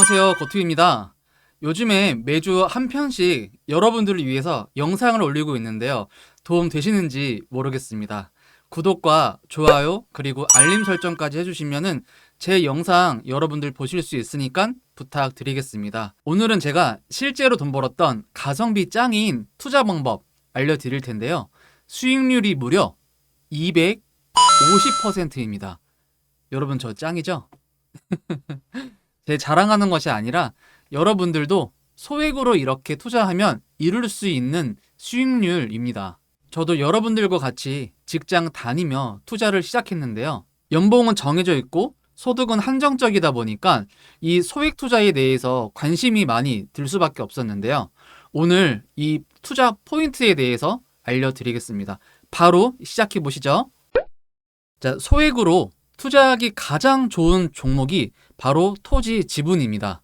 안녕하세요, 고투입니다. 요즘에 매주 한 편씩 여러분들을 위해서 영상을 올리고 있는데요. 도움 되시는지 모르겠습니다. 구독과 좋아요 그리고 알림 설정까지 해주시면은 제 영상 여러분들 보실 수 있으니까 부탁드리겠습니다. 오늘은 제가 실제로 돈 벌었던 가성비 짱인 투자 방법 알려드릴 텐데요. 수익률이 무려 250%입니다. 여러분 저 짱이죠? 제 자랑하는 것이 아니라 여러분들도 소액으로 이렇게 투자하면 이룰 수 있는 수익률입니다. 저도 여러분들과 같이 직장 다니며 투자를 시작했는데요. 연봉은 정해져 있고 소득은 한정적이다 보니까 이 소액 투자에 대해서 관심이 많이 들 수밖에 없었는데요. 오늘 이 투자 포인트에 대해서 알려드리겠습니다. 바로 시작해 보시죠. 자, 소액으로 투자하기 가장 좋은 종목이 바로 토지 지분입니다.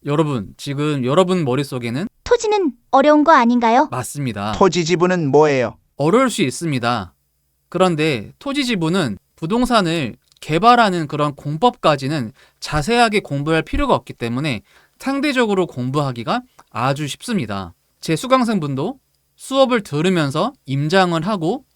여러분, 지금 여러분 머릿속에는 토지는 어려운 거 아닌가요? 맞습니다. 토지 지분은 뭐예요? 어려울 수 있습니다. 그런데 토지 지분은 부동산을 개발하는 그런 공법까지는 자세하게 공부할 필요가 없기 때문에 상대적으로 공부하기가 아주 쉽습니다. 제 수강생분도 수업을 들으면서 임장을 하고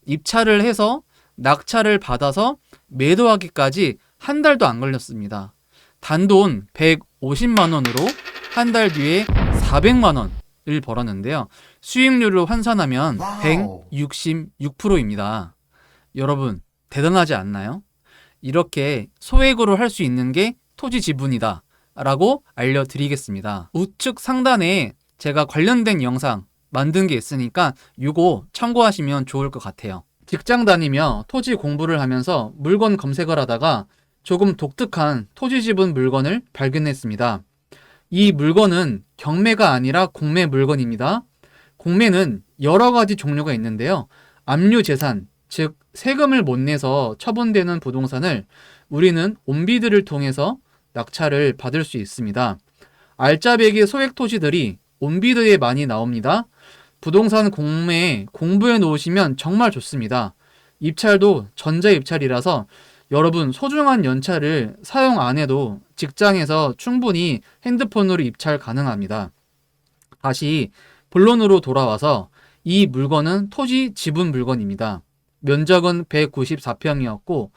입찰을 해서 낙찰을 받아서 매도하기까지 한 달도 안 걸렸습니다. 단돈 150만 원으로 한 달 뒤에 400만 원을 벌었는데요. 수익률을 환산하면 166%입니다. 여러분, 대단하지 않나요? 이렇게 소액으로 할 수 있는 게 토지 지분이다 라고 알려드리겠습니다. 우측 상단에 제가 관련된 영상 만든 게 있으니까 이거 참고하시면 좋을 것 같아요. 직장 다니며 토지 공부를 하면서 물건 검색을 하다가 조금 독특한 토지 지분 물건을 발견했습니다. 이 물건은 경매가 아니라 공매 물건입니다. 공매는 여러 가지 종류가 있는데요. 압류재산, 즉 세금을 못 내서 처분되는 부동산을 우리는 온비드를 통해서 낙찰을 받을 수 있습니다. 알짜배기 소액 토지들이 온비드에 많이 나옵니다. 부동산 공매에 공부해 놓으시면 정말 좋습니다. 입찰도 전자 입찰이라서 여러분 소중한 연차를 사용 안 해도 직장에서 충분히 핸드폰으로 입찰 가능합니다. 다시 본론으로 돌아와서 이 물건은 토지 지분 물건입니다. 면적은 194평이었고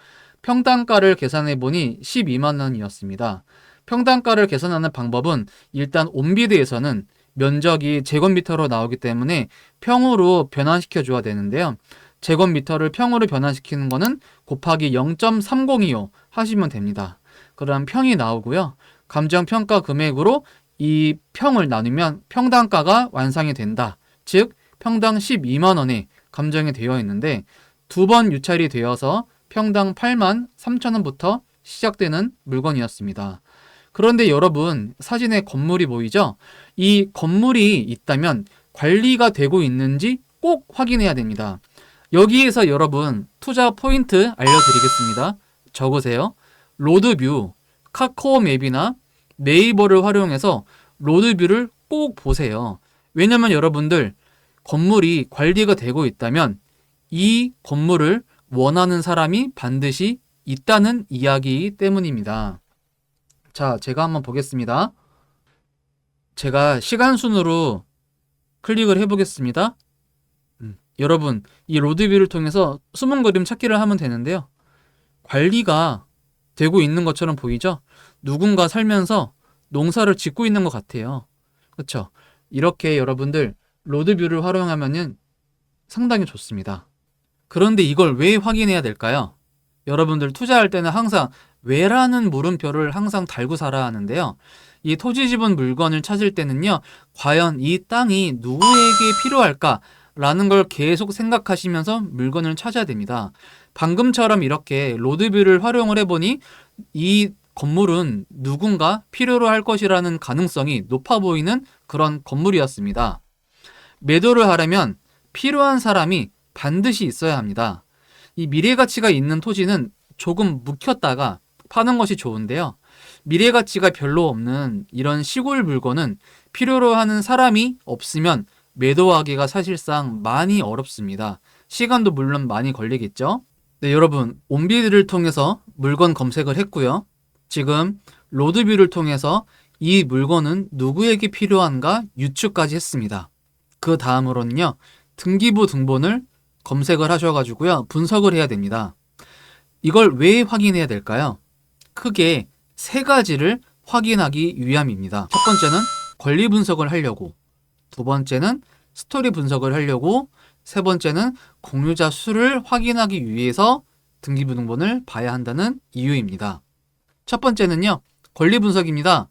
평당가를 계산해 보니 12만 원이었습니다. 평당가를 계산하는 방법은 일단 온비드에서는 면적이 제곱미터로 나오기 때문에 평으로 변환시켜 줘야 되는데요. 제곱미터를 평으로 변환시키는 거는 곱하기 0.3025 하시면 됩니다. 그럼 평이 나오고요. 감정평가 금액으로 이 평을 나누면 평당가가 완성이 된다. 즉 평당 12만 원에 감정이 되어 있는데 두 번 유찰이 되어서 평당 8만 3천 원부터 시작되는 물건이었습니다. 그런데 여러분 사진에 건물이 보이죠? 이 건물이 있다면 관리가 되고 있는지 꼭 확인해야 됩니다. 여기에서 여러분 투자 포인트 알려드리겠습니다. 적으세요. 로드뷰, 카카오맵이나 네이버를 활용해서 로드뷰를 꼭 보세요. 왜냐면 여러분들 건물이 관리가 되고 있다면 이 건물을 원하는 사람이 반드시 있다는 이야기이기 때문입니다. 자, 제가 한번 보겠습니다. 제가 시간 순으로 클릭을 해보겠습니다. 여러분, 이 로드뷰를 통해서 숨은 그림 찾기를 하면 되는데요. 관리가 되고 있는 것처럼 보이죠? 누군가 살면서 농사를 짓고 있는 것 같아요. 그렇죠? 이렇게 여러분들 로드뷰를 활용하면 상당히 좋습니다. 그런데 이걸 왜 확인해야 될까요? 여러분들 투자할 때는 항상 왜라는 물음표를 항상 달고 살아야 하는데요. 이 토지 지분 물건을 찾을 때는요. 과연 이 땅이 누구에게 필요할까? 라는 걸 계속 생각하시면서 물건을 찾아야 됩니다. 방금처럼 이렇게 로드뷰를 활용을 해보니 이 건물은 누군가 필요로 할 것이라는 가능성이 높아 보이는 그런 건물이었습니다. 매도를 하려면 필요한 사람이 반드시 있어야 합니다. 이 미래 가치가 있는 토지는 조금 묵혔다가 파는 것이 좋은데요. 미래 가치가 별로 없는 이런 시골 물건은 필요로 하는 사람이 없으면 매도하기가 사실상 많이 어렵습니다. 시간도 물론 많이 걸리겠죠. 네, 여러분 온비드를 통해서 물건 검색을 했고요. 지금 로드뷰를 통해서 이 물건은 누구에게 필요한가 유추까지 했습니다. 그 다음으로는요, 등기부 등본을 검색을 하셔가지고요, 분석을 해야 됩니다. 이걸 왜 확인해야 될까요? 크게 세 가지를 확인하기 위함입니다. 첫 번째는 권리 분석을 하려고, 두 번째는 스토리 분석을 하려고, 세 번째는 공유자 수를 확인하기 위해서 등기부 등본을 봐야 한다는 이유입니다. 첫 번째는요, 권리 분석입니다.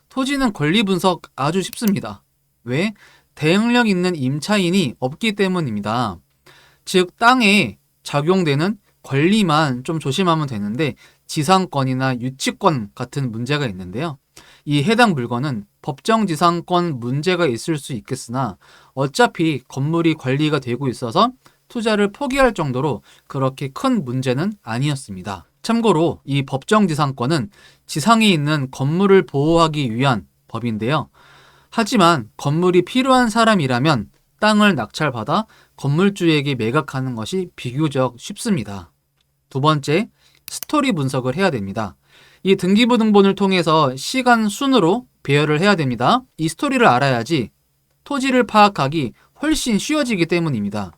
토지는 권리 분석 아주 쉽습니다. 왜? 대응력 있는 임차인이 없기 때문입니다. 즉, 땅에 적용되는 권리만 좀 조심하면 되는데 지상권이나 유치권 같은 문제가 있는데요. 이 해당 물건은 법정지상권 문제가 있을 수 있겠으나 어차피 건물이 관리가 되고 있어서 투자를 포기할 정도로 그렇게 큰 문제는 아니었습니다. 참고로 이 법정지상권은 지상에 있는 건물을 보호하기 위한 법인데요. 하지만 건물이 필요한 사람이라면 땅을 낙찰받아 건물주에게 매각하는 것이 비교적 쉽습니다. 두 번째, 스토리 분석을 해야 됩니다. 이 등기부 등본을 통해서 시간 순으로 배열을 해야 됩니다. 이 스토리를 알아야지 토지를 파악하기 훨씬 쉬워지기 때문입니다.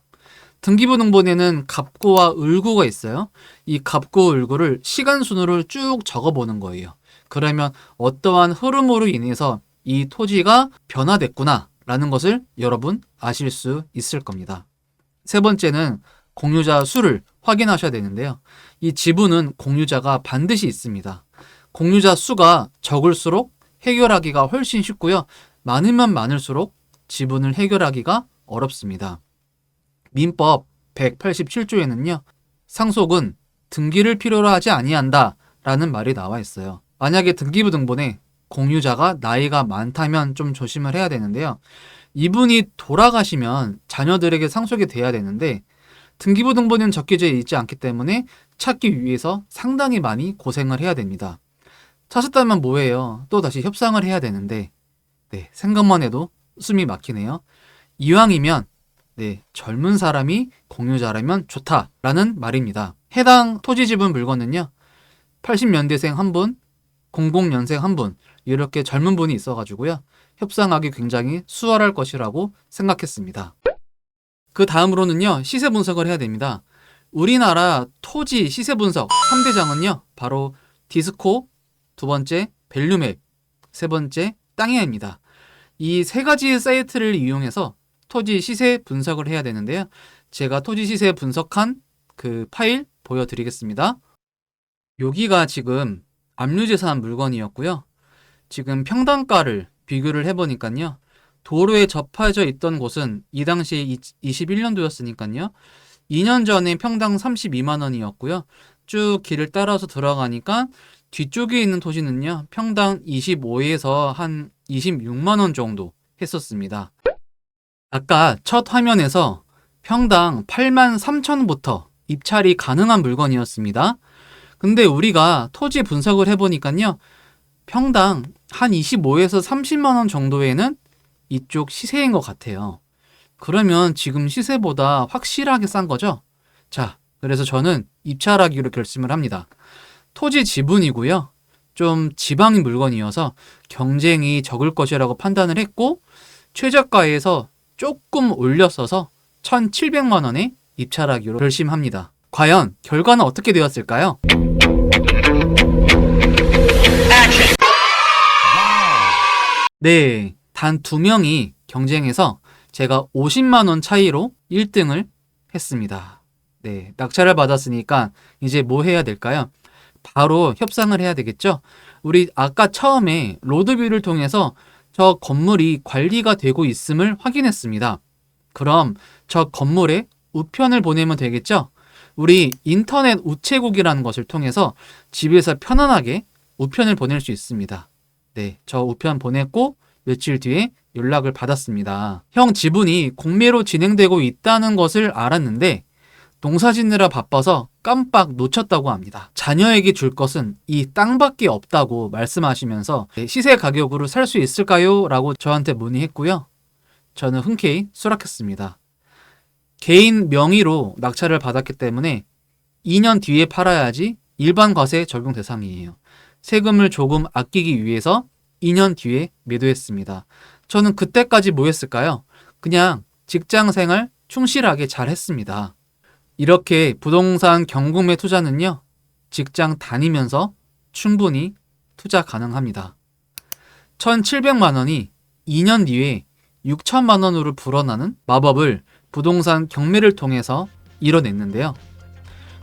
등기부 등본에는 갑구와 을구가 있어요. 이 갑구, 을구를 시간 순으로 쭉 적어보는 거예요. 그러면 어떠한 흐름으로 인해서 이 토지가 변화됐구나 라는 것을 여러분 아실 수 있을 겁니다. 세 번째는 공유자 수를 확인하셔야 되는데요. 이 지분은 공유자가 반드시 있습니다. 공유자 수가 적을수록 해결하기가 훨씬 쉽고요. 많으면 많을수록 지분을 해결하기가 어렵습니다. 민법 187조에는요. 상속은 등기를 필요로 하지 아니한다 라는 말이 나와 있어요. 만약에 등기부 등본에 공유자가 나이가 많다면 좀 조심을 해야 되는데요. 이분이 돌아가시면 자녀들에게 상속이 돼야 되는데 등기부 등본에는 적혀져 있지 않기 때문에 찾기 위해서 상당히 많이 고생을 해야 됩니다. 찾았다면 뭐예요? 또 다시 협상을 해야 되는데 생각만 해도 숨이 막히네요. 이왕이면 젊은 사람이 공유자라면 좋다라는 말입니다. 해당 토지 지분 물건은요. 80년대생 한 분, 00년생 한 분 이렇게 젊은 분이 있어가지고요. 협상하기 굉장히 수월할 것이라고 생각했습니다. 그 다음으로는요. 시세 분석을 해야 됩니다. 우리나라 토지 시세 분석 3대장은요. 바로 디스코, 두 번째 밸류맵, 세 번째 땅이야입니다. 이 세 가지 사이트를 이용해서 토지 시세 분석을 해야 되는데요. 제가 토지 시세 분석한 그 파일 보여드리겠습니다. 여기가 지금 압류재산 물건이었고요. 지금 평당가를 비교를 해보니까요. 도로에 접해져 있던 곳은 이 당시에 21년도였으니까요. 2년 전에 평당 32만 원이었고요. 쭉 길을 따라서 들어가니까 뒤쪽에 있는 토지는요. 평당 25에서 한 26만 원 정도 했었습니다. 아까 첫 화면에서 평당 8만 3천부터 입찰이 가능한 물건이었습니다. 근데 우리가 토지 분석을 해보니까요. 평당 한 25에서 30만 원 정도에는 이쪽 시세인 것 같아요. 그러면 지금 시세보다 확실하게 싼 거죠? 자, 그래서 저는 입찰하기로 결심을 합니다. 토지 지분이고요. 좀 지방인 물건이어서 경쟁이 적을 것이라고 판단을 했고 최저가에서 조금 올렸어서 1,700만 원에 입찰하기로 결심합니다. 과연 결과는 어떻게 되었을까요? 네, 단 2명이 경쟁해서 제가 50만 원 차이로 1등을 했습니다. 네, 낙찰을 받았으니까 이제 뭐 해야 될까요? 바로 협상을 해야 되겠죠? 우리 아까 처음에 로드뷰를 통해서 저 건물이 관리가 되고 있음을 확인했습니다. 그럼 저 건물에 우편을 보내면 되겠죠? 우리 인터넷 우체국이라는 것을 통해서 집에서 편안하게 우편을 보낼 수 있습니다. 네, 저 우편 보냈고 며칠 뒤에 연락을 받았습니다. 형 지분이 공매로 진행되고 있다는 것을 알았는데 농사 짓느라 바빠서 깜빡 놓쳤다고 합니다. 자녀에게 줄 것은 이 땅밖에 없다고 말씀하시면서 시세 가격으로 살 수 있을까요? 라고 저한테 문의했고요. 저는 흔쾌히 수락했습니다. 개인 명의로 낙찰을 받았기 때문에 2년 뒤에 팔아야지 일반 과세 적용 대상이에요. 세금을 조금 아끼기 위해서 2년 뒤에 매도했습니다. 저는 그때까지 뭐 했을까요? 그냥 직장 생활 충실하게 잘 했습니다. 이렇게 부동산 경금의 투자는요, 직장 다니면서 충분히 투자 가능합니다. 1,700만 원이 2년 뒤에 6천만 원으로 불어나는 마법을 부동산 경매를 통해서 이뤄냈는데요.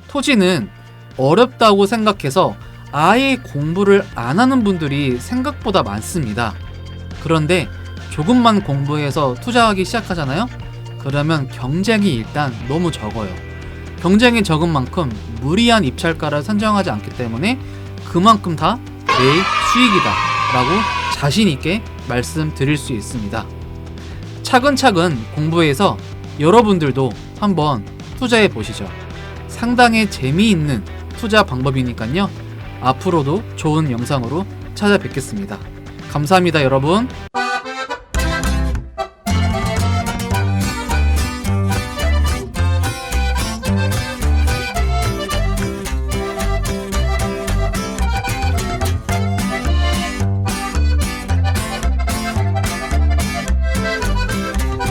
토지는 어렵다고 생각해서 아예 공부를 안 하는 분들이 생각보다 많습니다. 그런데 조금만 공부해서 투자하기 시작하잖아요? 그러면 경쟁이 일단 너무 적어요. 경쟁이 적은 만큼 무리한 입찰가를 선정하지 않기 때문에 그만큼 다 내 수익이다 라고 자신있게 말씀드릴 수 있습니다. 차근차근 공부해서 여러분들도 한번 투자해 보시죠. 상당히 재미있는 투자 방법이니까요. 앞으로도 좋은 영상으로 찾아뵙겠습니다. 감사합니다, 여러분.